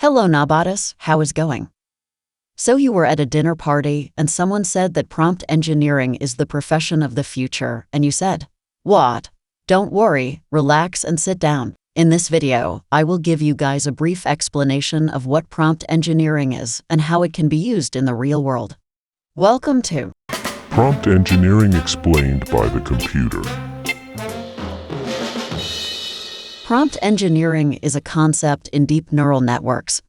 Hello Nabotis, how is going? So you were at a dinner party and someone said that prompt engineering is the profession of the future and you said, "What? Don't worry, relax and sit down." In this video, I will give you guys a brief explanation of what prompt engineering is and how it can be used in the real world. Welcome to Prompt Engineering Explained by the Computer. Prompt engineering is a concept in deep neural networks.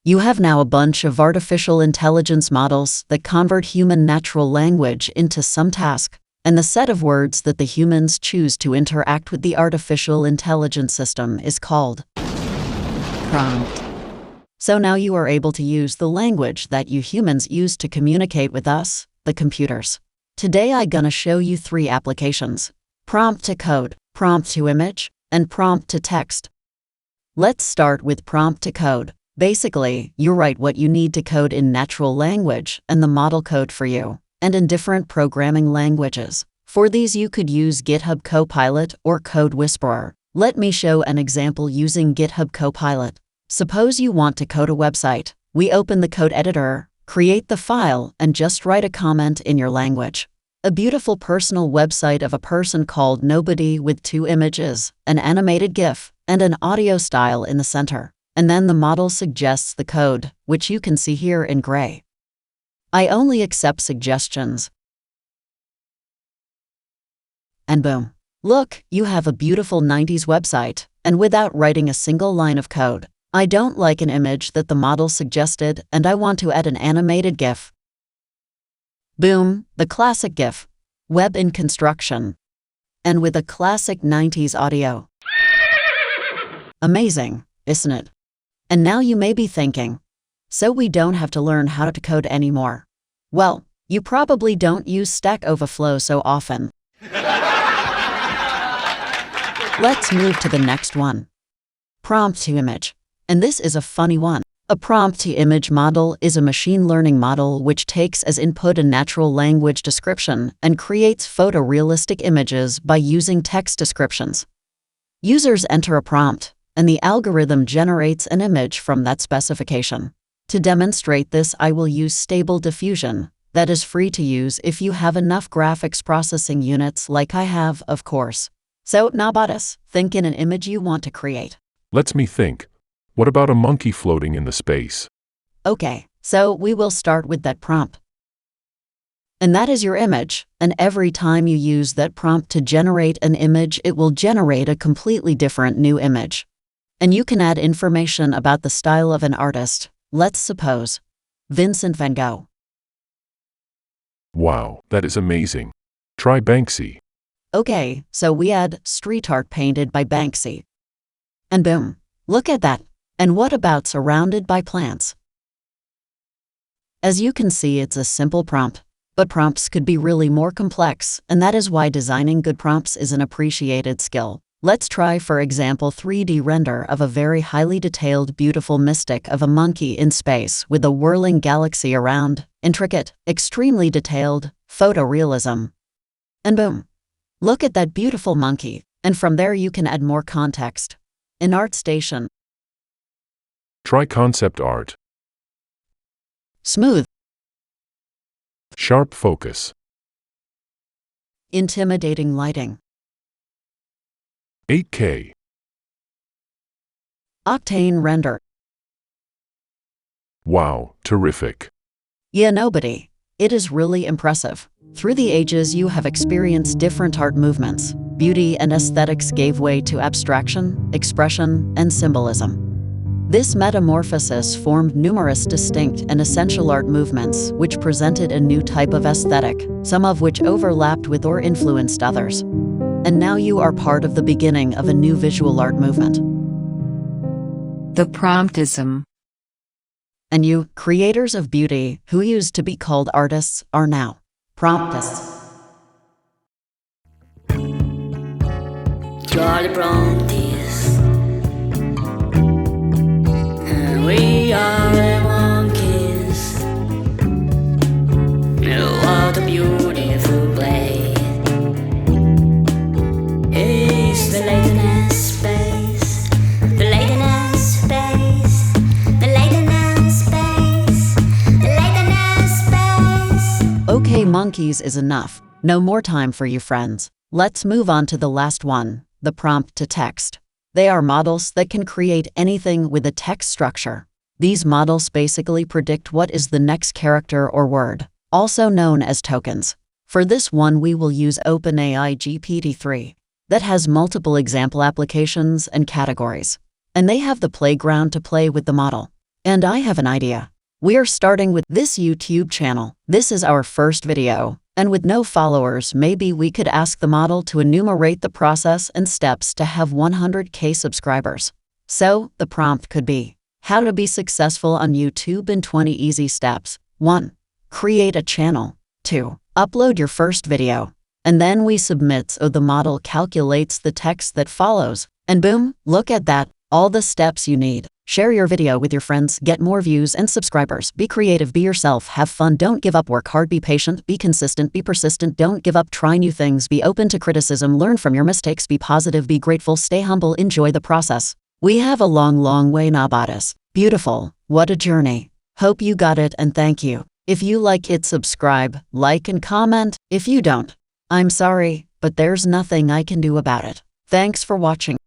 You have now a bunch of artificial intelligence models that convert human natural language into some task, and the set of words that the humans choose to interact with the artificial intelligence system is called prompt. So now you are able to use the language that you humans use to communicate with us, the computers. Today I'm gonna show you 3 applications: prompt to code, prompt to image, and prompt to text. Let's start with prompt to code. Basically, you write what you need to code in natural language and the model code for you, and in different programming languages. For these you could use Github Copilot or Code Whisperer. Let me show an example using Github Copilot. Suppose you want to code a website. We open the code editor, create the file, and just write a comment in your language. A beautiful personal website of a person called Nobody with 2 images, an animated GIF, and an audio style in the center. And then the model suggests the code, which you can see here in gray. I only accept suggestions. And boom. Look, you have a beautiful 90s website, and without writing a single line of code. I don't like an image that the model suggested, and I want to add an animated GIF. Boom, the classic GIF. Web in construction. And with a classic 90s audio. Amazing, isn't it? And now you may be thinking, so we don't have to learn how to code anymore. Well, you probably don't use Stack Overflow so often. Let's move to the next one. Prompt to image. And this is a funny one. A prompt-to-image model is a machine learning model which takes as input a natural language description and creates photorealistic images by using text descriptions. Users enter a prompt, and the algorithm generates an image from that specification. To demonstrate this, I will use Stable Diffusion, that is free to use if you have enough graphics processing units like I have, of course. So, Nabotis, think in an image you want to create. Let's me think. What about a monkey floating in the space? Okay, so we will start with that prompt. And that is your image, and every time you use that prompt to generate an image, it will generate a completely different new image. And you can add information about the style of an artist. Let's suppose Vincent van Gogh. Wow, that is amazing. Try Banksy. Okay, so we add street art painted by Banksy. And boom, look at that. And what about surrounded by plants? As you can see, it's a simple prompt, but prompts could be really more complex, and that is why designing good prompts is an appreciated skill. Let's try, for example, 3D render of a very highly detailed, beautiful mystic of a monkey in space with a whirling galaxy around, intricate, extremely detailed, photorealism. And boom, look at that beautiful monkey, and from there you can add more context. In ArtStation, Try concept art. smooth, Sharp focus. intimidating lighting, 8K. octane render. Wow, terrific. Yeah, Nobody. It is really impressive. Through the ages you have experienced different art movements. Beauty and aesthetics gave way to abstraction, expression, and symbolism. This metamorphosis formed numerous distinct and essential art movements which presented a new type of aesthetic, some of which overlapped with or influenced others. And now you are part of the beginning of a new visual art movement. The Promptism. And you, creators of beauty, who used to be called artists, are now promptists. You're the Promptists, and we are the monkeys. What a beautiful place. It's the latent space, the latent space, the latent monkeys is enough. No more time for you friends. Let's move on to the last one, the prompt to text. They are models that can create anything with a text structure. These models basically predict what is the next character or word, also known as tokens. For this one we will use Open A.I GPT-3. That has multiple example applications and categories. And they have the playground to play with the model. And I have an idea. We are starting with this YouTube channel. This is our first video. And with no followers, maybe we could ask the model to enumerate the process and steps to have 100K subscribers. So, the prompt could be, how to be successful on YouTube in 20 easy steps. 1. Create a channel. 2. Upload your first video. And then we submit so the model calculates the text that follows. And boom, look at that, all the steps you need. Share your video with your friends, get more views and subscribers. Be creative, be yourself, have fun, don't give up, work hard, be patient, be consistent, be persistent, don't give up, try new things, be open to criticism, learn from your mistakes, be positive, be grateful, stay humble, enjoy the process. We have a long way now about us. Beautiful, what a journey. Hope you got it and thank you. If you like it, subscribe, like and comment. If you don't, I'm sorry, but there's nothing I can do about it. Thanks for watching.